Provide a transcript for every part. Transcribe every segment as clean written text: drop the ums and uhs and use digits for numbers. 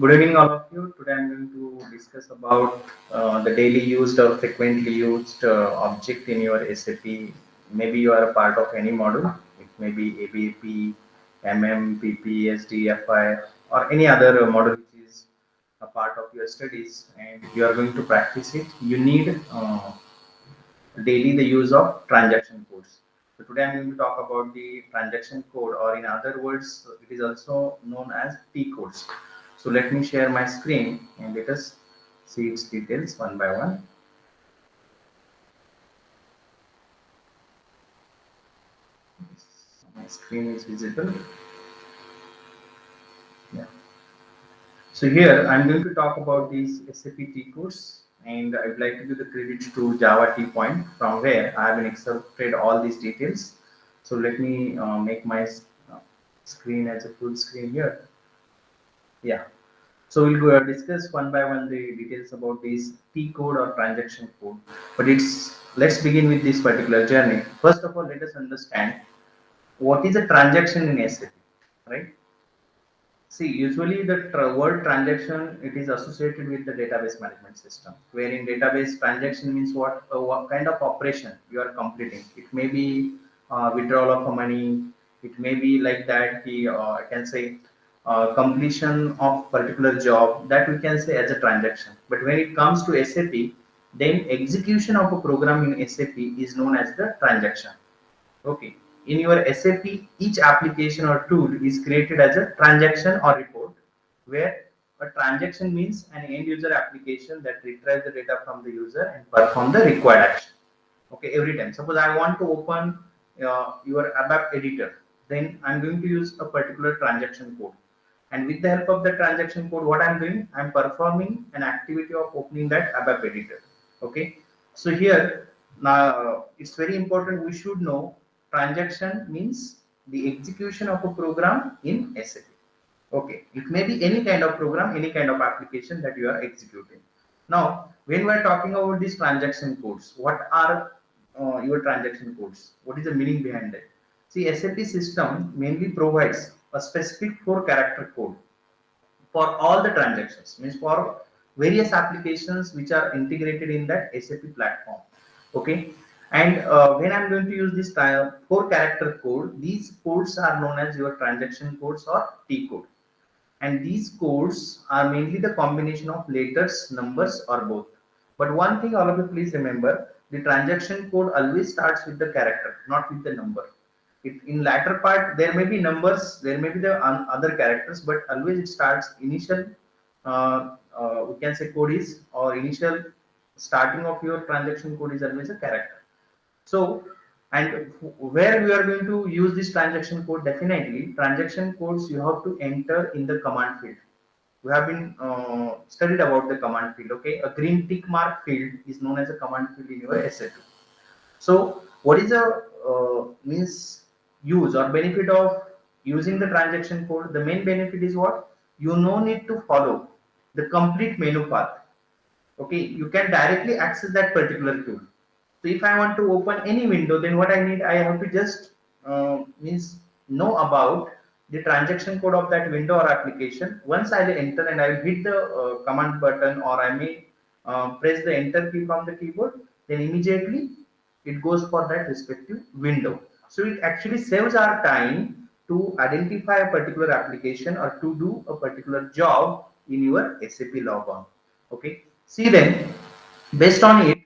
Good evening, all of you. Today I'm going to discuss about the daily used or frequently used object in your SAP. Maybe you are a part of any module. It may be ABAP, MM, PP, SD, FI, or any other module which is a part of your studies, and you are going to practice it. You need daily the use of transaction codes. So today I'm going to talk about the transaction code, or in other words, it is also known as T codes. So let me share my screen and let us see its details one by one. My screen is visible. Yeah. So here I'm going to talk about these SAP T codes, and I would like to give the credit to Java T point, from where I have been extracted all these details. So let me make my screen as a full screen here. Yeah. So we'll go discuss one by one the details about this T code or transaction code. But let's begin with this particular journey. First of all, let us understand what is a transaction in SAP, right? See, usually the word transaction, it is associated with the database management system. Where in database, transaction means what kind of operation you are completing. It may be withdrawal of money. It may be like that. I can say completion of particular job, that we can say as a transaction. But when it comes to SAP, then execution of a program in SAP is known as the transaction. Okay. In your SAP, each application or tool is created as a transaction or report, where a transaction means an end user application that retrieves the data from the user and perform the required action. Okay, every time. Suppose I want to open your ABAP editor, then I'm going to use a particular transaction code. And with the help of the transaction code, what I'm doing, I'm performing an activity of opening that ABAP editor. Okay, so here now it's very important we should know transaction means the execution of a program in SAP. Okay, it may be any kind of program, any kind of application that you are executing. Now, when we are talking about these transaction codes, what are your transaction codes? What is the meaning behind it? See, SAP system mainly provides a specific four-character code for all the transactions, means for various applications which are integrated in that SAP platform. Okay, and when I'm going to use this four-character code, these codes are known as your transaction codes or T code, and these codes are mainly the combination of letters, numbers, or both. But one thing all of you please remember, the transaction code always starts with the character, not with the number. In latter part there may be numbers, there may be the other characters, but always it starts initial, we can say code is, or initial starting of your transaction code is always a character. So, and where we are going to use this transaction code, definitely transaction codes you have to enter in the command field. We have been studied about the command field. Okay, a green tick mark field is known as a command field in your SAP. So, what is the means use or benefit of using the transaction code? The main benefit is what? You no need to follow the complete menu path. Okay, you can directly access that particular tool. So if I want to open any window, then what I need, I have to just means know about the transaction code of that window or application. Once I will enter and I will hit the command button, or I may press the enter key from the keyboard, then immediately it goes for that respective window. So it actually saves our time to identify a particular application or to do a particular job in your SAP logon. Okay. See then, based on it,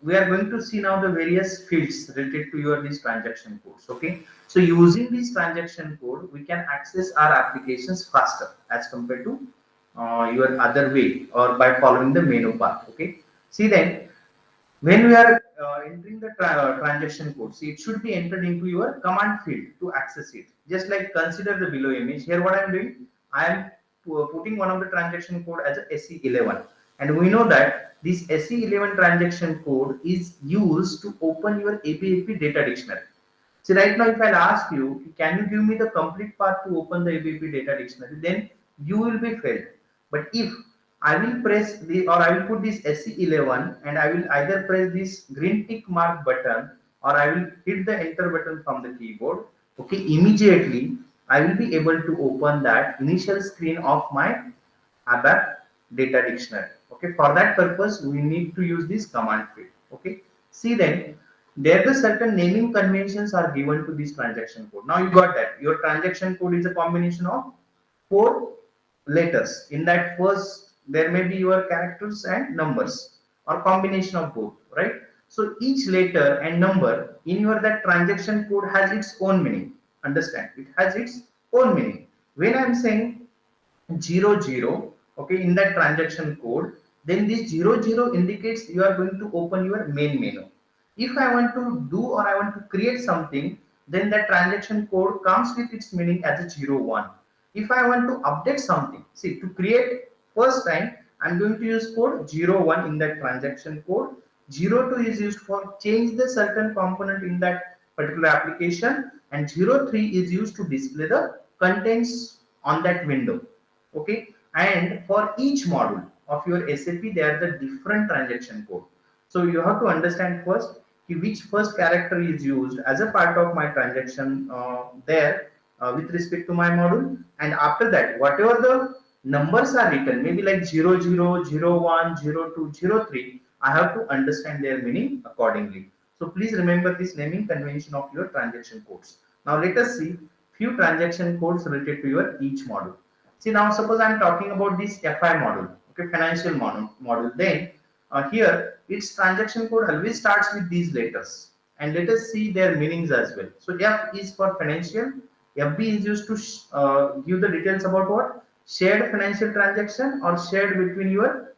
we are going to see now the various fields related to your these transaction codes. Okay, so using this transaction code, we can access our applications faster as compared to your other way, or by following the menu path. Okay, see then, when we are entering the transaction code, see, it should be entered into your command field to access it. Just like consider the below image. Here what I am doing, I am putting one of the transaction code as a SE11, and we know that this SE11 transaction code is used to open your ABAP data dictionary. See, right now if I'll ask you, can you give me the complete path to open the ABAP data dictionary, then you will be failed. But if I will press the, or I will put this SE11, and I will either press this green tick mark button, or I will hit the enter button from the keyboard. Okay, immediately I will be able to open that initial screen of my ABAP data dictionary. Okay, for that purpose, we need to use this command field. Okay, see then, there the certain naming conventions are given to this transaction code. Now you got that your transaction code is a combination of four letters. In that first, there may be your characters and numbers or combination of both, right? So each letter and number in your that transaction code has its own meaning. Understand? It has its own meaning. When I'm saying 00, okay, in that transaction code, then this 00 indicates you are going to open your main menu. If I want to do or I want to create something, then that transaction code comes with its meaning as a 01. If I want to update something, see, to create first time, I'm going to use code 01 in that transaction code. 02 is used for change the certain component in that particular application, and 03 is used to display the contents on that window. Okay, and for each module of your SAP, there are the different transaction code. So you have to understand first which first character is used as a part of my transaction there with respect to my module, and after that whatever the numbers are written, maybe like 00, 01, 02, 03, I have to understand their meaning accordingly. So please remember this naming convention of your transaction codes. Now let us see few transaction codes related to your each module. See, now suppose I'm talking about this FI module, okay, financial module. Then here its transaction code always starts with these letters, and let us see their meanings as well. So F is for financial. FB is used to give the details about what shared financial transaction or shared between your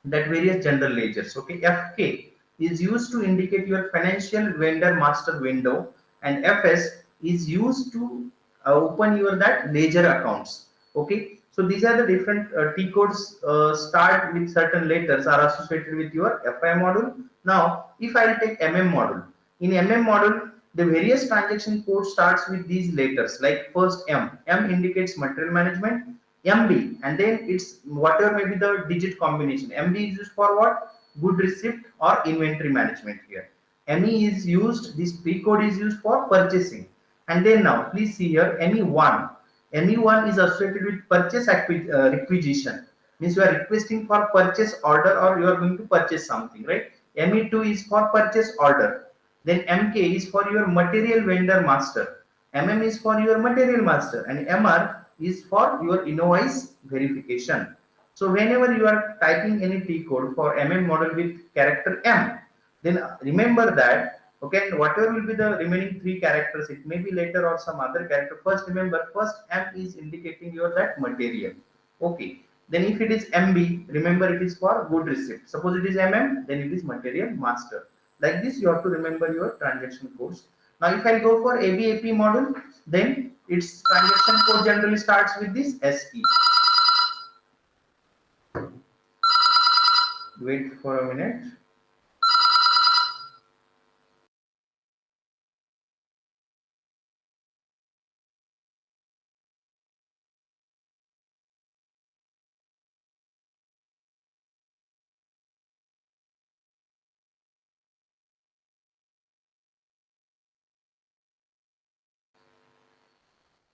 that various general ledgers. Okay, FK is used to indicate your financial vendor master window, and FS is used to open your that ledger accounts. Okay, so these are the different T codes start with certain letters are associated with your FI module. Now, if I'll take MM module, in MM module, the various transaction code starts with these letters. Like first M. M indicates material management. MB, and then it's whatever may be the digit combination. MB is used for what? Good receipt or inventory management here. ME is used, this P code is used for purchasing. And then now, please see here, ME1. ME1 is associated with purchase requisition. Means you are requesting for purchase order or you are going to purchase something, right? ME2 is for purchase order. Then MK is for your material vendor master. MM is for your material master, and MR is for your invoice verification. So whenever you are typing any T code for MM model with character M, then remember that, okay, and whatever will be the remaining three characters, it may be later or some other character. First remember, first M is indicating your that material. Okay. Then if it is MB, remember it is for good receipt. Suppose it is MM, then it is material master. Like this, you have to remember your transaction codes. Now, if I go for ABAP model, then its transaction code generally starts with this SE. Wait for a minute.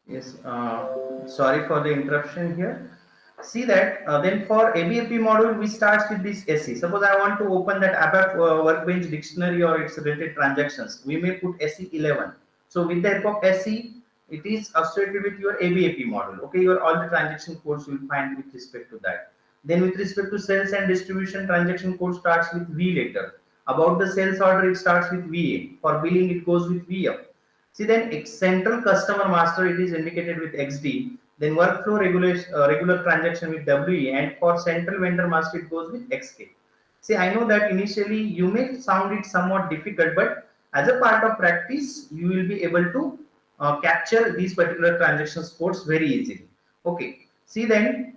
Yes, sorry for the interruption here. See that then for ABAP module, we start with this SE. Suppose I want to open that ABAP Workbench dictionary or its related transactions. We may put SE11. So with the help of SE, it is associated with your ABAP module. Okay, your all the transaction codes you will find with respect to that. Then with respect to sales and distribution, transaction code starts with V later. About the sales order, it starts with VA. For billing, it goes with VF. See then central customer master, it is indicated with XD. Then workflow regular transaction with WE, and for central vendor master it goes with XK. See, I know that initially you may sound it somewhat difficult, but as a part of practice, you will be able to capture these particular transaction codes very easily. Okay. See then,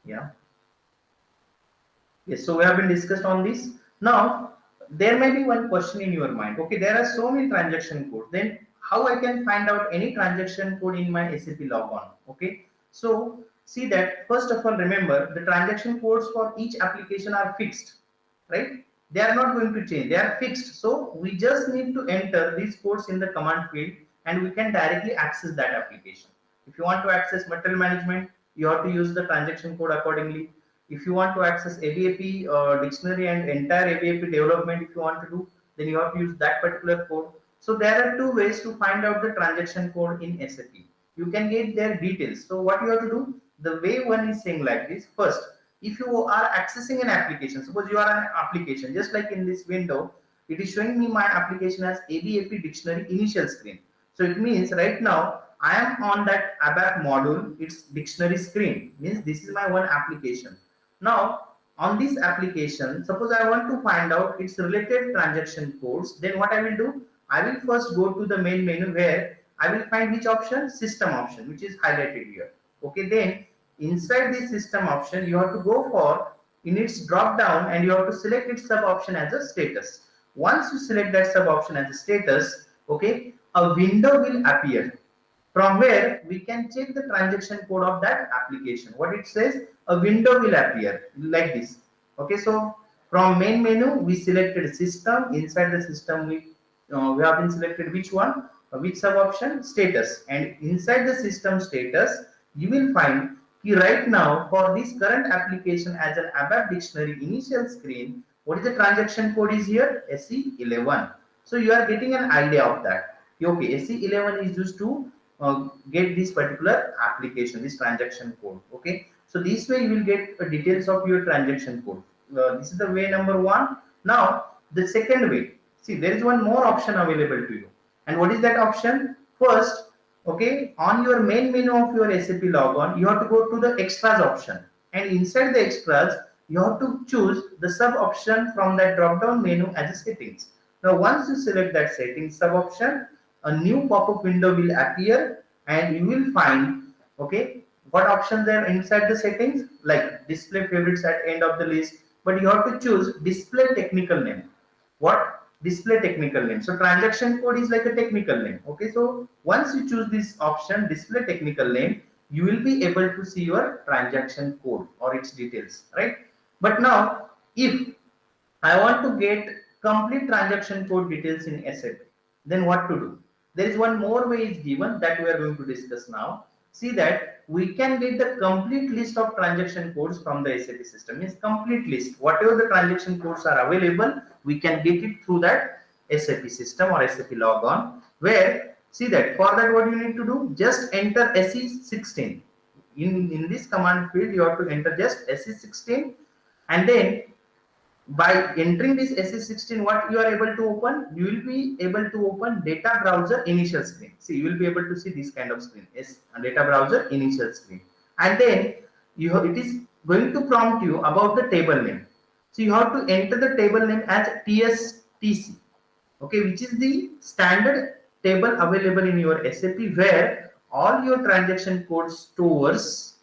yeah. Yes, so we have been discussed on this. Now, there may be one question in your mind. Okay, there are so many transaction codes. Then how I can find out any transaction code in my SAP logon? Okay, so see that first of all, remember the transaction codes for each application are fixed, right? They are not going to change. They are fixed. So we just need to enter these codes in the command field, and we can directly access that application. If you want to access material management, you have to use the transaction code accordingly. If you want to access ABAP dictionary and entire ABAP development, if you want to do, then you have to use that particular code. So there are two ways to find out the transaction code in SAP. You can get their details. So what you have to do, the way one is saying like this: first, if you are accessing an application, suppose you are an application, just like in this window, it is showing me my application as ABAP dictionary initial screen. So it means right now I am on that ABAP module, its dictionary screen, means this is my one application. Now on this application, suppose I want to find out its related transaction codes, then what I will do, I will first go to the main menu where I will find which option, system option, which is highlighted here. Okay, then inside this system option you have to go for, in its drop down, and you have to select its sub option as a status. Once you select that sub option as a status, okay, a window will appear from where we can check the transaction code of that application. What it says, a window will appear like this. Okay, so from main menu we selected system. Inside the system we have been selected which one, which sub option, status, and inside the system status you will find right now for this current application as an ABAP dictionary initial screen, what is the transaction code is here, SE11. So you are getting an idea of that. Okay, SE11 is used to get this particular application, this transaction code. Okay, so this way you will get details of your transaction code. This is the way number one. Now the second way, see, there is one more option available to you. And what is that option? First, okay, on your main menu of your SAP logon, you have to go to the extras option, and inside the extras you have to choose the sub option from that drop down menu as a settings. Now once you select that settings sub option, a new pop-up window will appear, and you will find, okay, what options are inside the settings, like display favorites at end of the list, but you have to choose display technical name. What? Display technical name. So transaction code is like a technical name. Okay, so once you choose this option, display technical name, you will be able to see your transaction code or its details, right? But now if I want to get complete transaction code details in SAP, then what to do? There is one more way is given that we are going to discuss now. See that we can get the complete list of transaction codes from the SAP system. Means complete list. Whatever the transaction codes are available, we can get it through that SAP system or SAP logon. Where, see that for that what you need to do, just enter SE16. In this command field, you have to enter just SE16, and then by entering this SE16, what you are able to open, you will be able to open data browser initial screen. See, you will be able to see this kind of screen, yes, data browser initial screen, and then it is going to prompt you about the table name. So you have to enter the table name as TSTC, okay, which is the standard table available in your SAP where all your transaction code stores,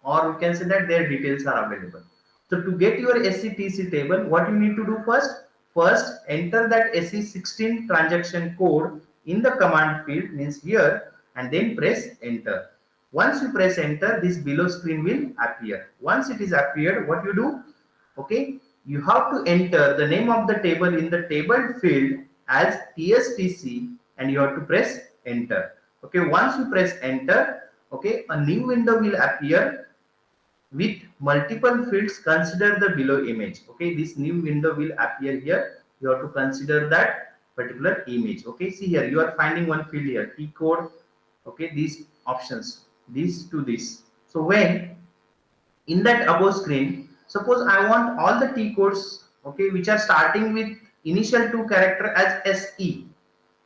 or you can say that their details are available. So to get your SETC table, what you need to do first? First, enter that SE16 transaction code in the command field, means here, and then press enter. Once you press enter, this below screen will appear. Once it is appeared, what you do? Okay, you have to enter the name of the table in the table field as TSTC, and you have to press enter. Okay, once you press enter, okay, a new window will appear with multiple fields. Consider the below image. Okay, this new window will appear here. You have to consider that particular image. Okay, see here, you are finding one field here, T code. Okay, these options, this to this. So when in that above screen, suppose I want all the T codes, okay, which are starting with initial two character as SE.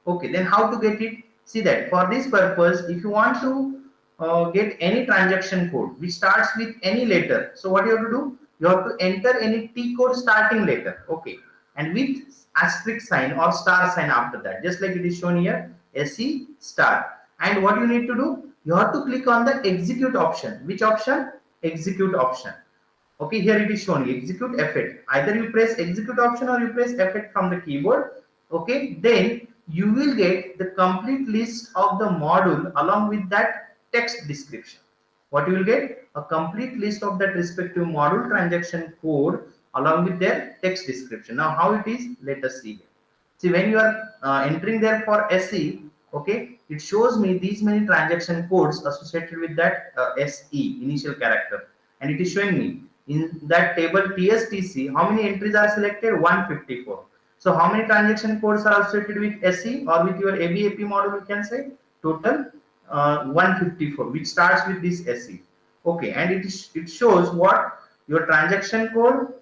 Okay, then how to get it? See that for this purpose, if you want to get any transaction code which starts with any letter, so what you have to do? You have to enter any T code starting letter, okay, and with asterisk sign or star sign after that, just like it is shown here, SE star. And what you need to do? You have to click on the execute option. Which option? Execute option. Okay, here it is shown execute effect. Either you press execute option or you press effect from the keyboard. Okay, then you will get the complete list of the module along with that text description. What you will get? A complete list of that respective module transaction code along with their text description. Now how it is? Let us see. See, when you are entering there for SE, Okay, it shows me these many transaction codes associated with that SE initial character, and it is showing me in that table TSTC how many entries are selected, 154. So how many transaction codes are associated with SE or with your ABAP model? You can say total 154, which starts with this SE. Okay, and it shows what your transaction code,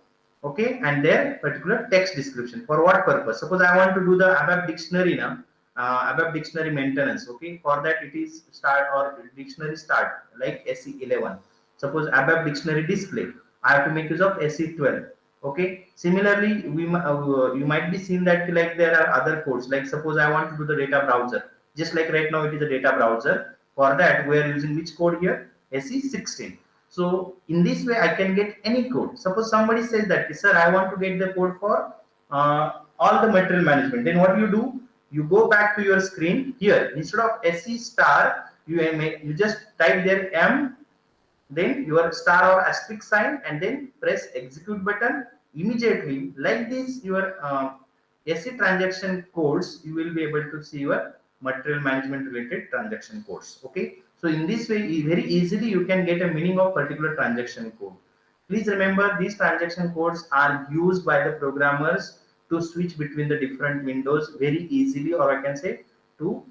okay, and their particular text description. For what purpose? Suppose I want to do the ABAP dictionary now, ABAP dictionary maintenance. Okay, for that it is start or dictionary start like SE11. Suppose ABAP dictionary display, I have to make use of SE12. Okay, similarly you might be seen that like there are other codes, like suppose I want to do the data browser, just like right now it is a data browser. For that we are using which code here, SE16. So in this way I can get any code. Suppose somebody says that sir I want to get the code for all the material management, then what you do, you go back to your screen. Here instead of SE star you just type there M, then your star or asterisk sign, and then press execute button. Immediately like this your SE transaction codes, you will be able to see your material management related transaction codes. Okay, so in this way very easily you can get a meaning of particular transaction code. Please remember these transaction codes are used by the programmers to switch between the different windows very easily, or I can say to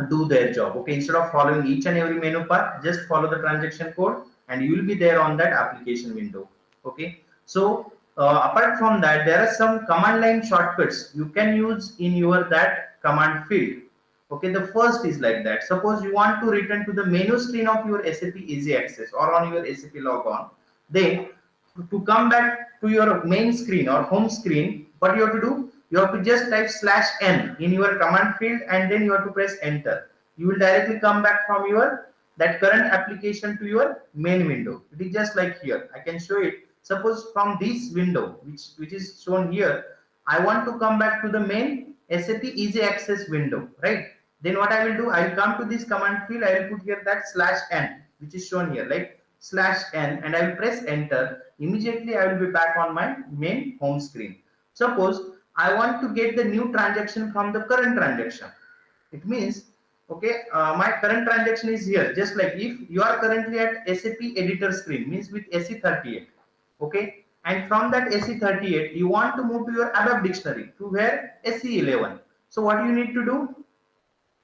do their job. Okay, instead of following each and every menu path, just follow the transaction code and you will be there on that application window. Okay, so apart from that there are some command line shortcuts you can use in your that command field. Okay, the first is like that. Suppose you want to return to the menu screen of your SAP Easy Access or on your SAP logon, then to come back to your main screen or home screen, what you have to do, you have to just type /n in your command field and then you have to press enter. You will directly come back from your that current application to your main window. It is just like here. I can show it. Suppose from this window, which is shown here, I want to come back to the main SAP Easy Access window, right? Then what I will do, I will come to this command field. I will put here that /n, which is shown here, like /n, and I will press enter. Immediately I will be back on my main home screen. Suppose I want to get the new transaction from the current transaction. It means, okay, my current transaction is here. Just like if you are currently at SAP editor screen, means with SE38, okay, and from that SE38 you want to move to your ABAP dictionary to where SE11. So what you need to do?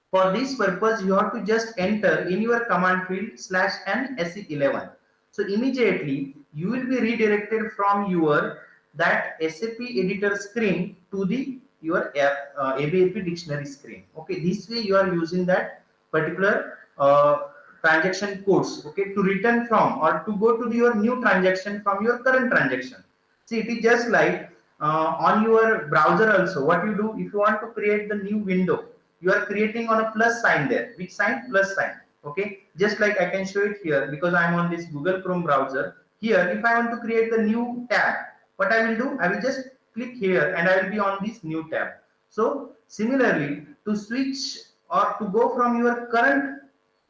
For this purpose, you have to just enter in your command field /n SE11. So immediately you will be redirected from your that SAP editor screen to the your ABAP dictionary screen. Okay, this way you are using that particular transaction codes. Okay, to return from or to go to your new transaction from your current transaction. See, it is just like on your browser also. What you do if you want to create the new window, you are creating on a plus sign there. Which sign? Plus sign. Okay, just like I can show it here because I'm on this Google Chrome browser. Here, if I want to create the new tab, what I will do? I will just click here and I will be on this new tab. So similarly, to switch or to go from your current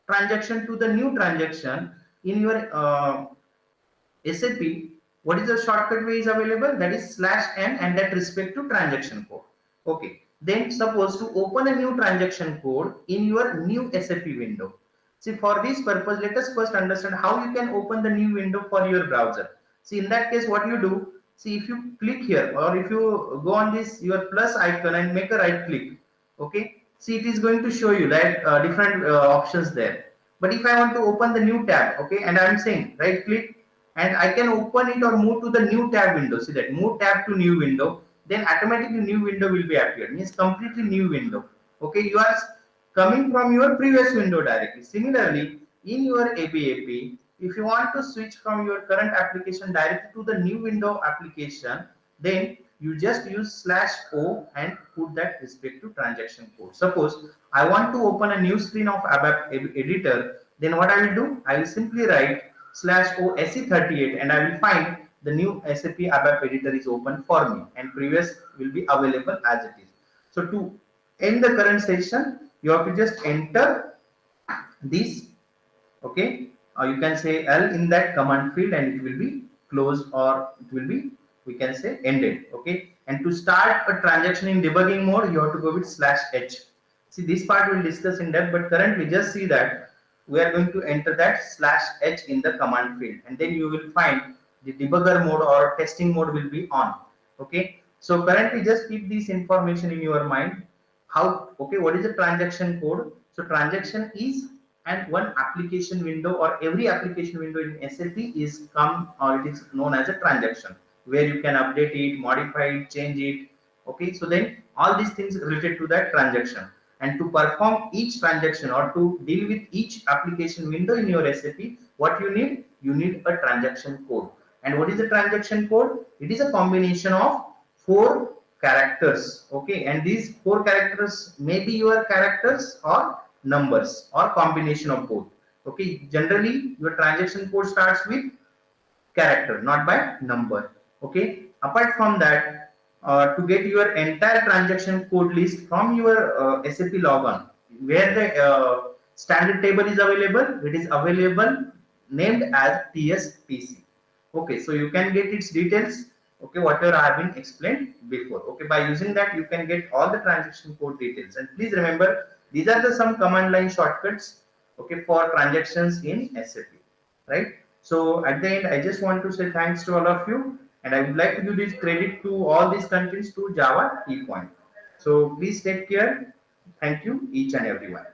transaction to the new transaction in your SAP, what is the shortcut way is available? That is /n and that respect to transaction code. Okay. Then suppose to open a new transaction code in your new SAP window. See, for this purpose, let us first understand how you can open the new window for your browser. See, in that case, what you do? See, if you click here or if you go on this your plus icon and make a right click, okay. See, it is going to show you that different options there. But if I want to open the new tab, okay, and I am saying right click and I can open it or move to the new tab window. See that move tab to new window, then automatically new window will be appeared. Means completely new window. Okay, you are coming from your previous window directly. Similarly, in your ABAP, if you want to switch from your current application directly to the new window application, then you just use /o and put that respect to transaction code. Suppose I want to open a new screen of ABAP editor, then what I will do? I will simply write /o SE38 and I will find the new SAP ABAP editor is open for me and previous will be available as it is. So to end the current session, you have to just enter this, okay, you can say L in that command field and it will be closed or it will be, we can say, ended. Okay, and to start a transaction in debugging mode, you have to go with /h. See, this part we'll discuss in depth, but currently just see that we are going to enter that /h in the command field, and then you will find the debugger mode or testing mode will be on. Okay, so currently just keep this information in your mind. How, okay, what is the transaction code? So transaction is, and one application window or every application window in SAP is come, or it is known as a transaction, where you can update it, modify it, change it. Okay, so then all these things related to that transaction, and to perform each transaction or to deal with each application window in your SAP, what you need? You need a transaction code. And what is the transaction code? It is a combination of four characters. Okay, and these four characters may be your characters or numbers or combination of both. Okay, generally your transaction code starts with character, not by number. Okay, apart from that, to get your entire transaction code list from your SAP logon, where the standard table is available, it is available named as TSPC. Okay, so you can get its details. Okay, whatever I have been explained before. Okay, by using that you can get all the transaction code details. And please remember, these are the some command line shortcuts. Okay, for transactions in SAP, right? So at the end, I just want to say thanks to all of you, and I would like to give this credit to all these countries to Java Key Point. So please take care. Thank you, each and everyone.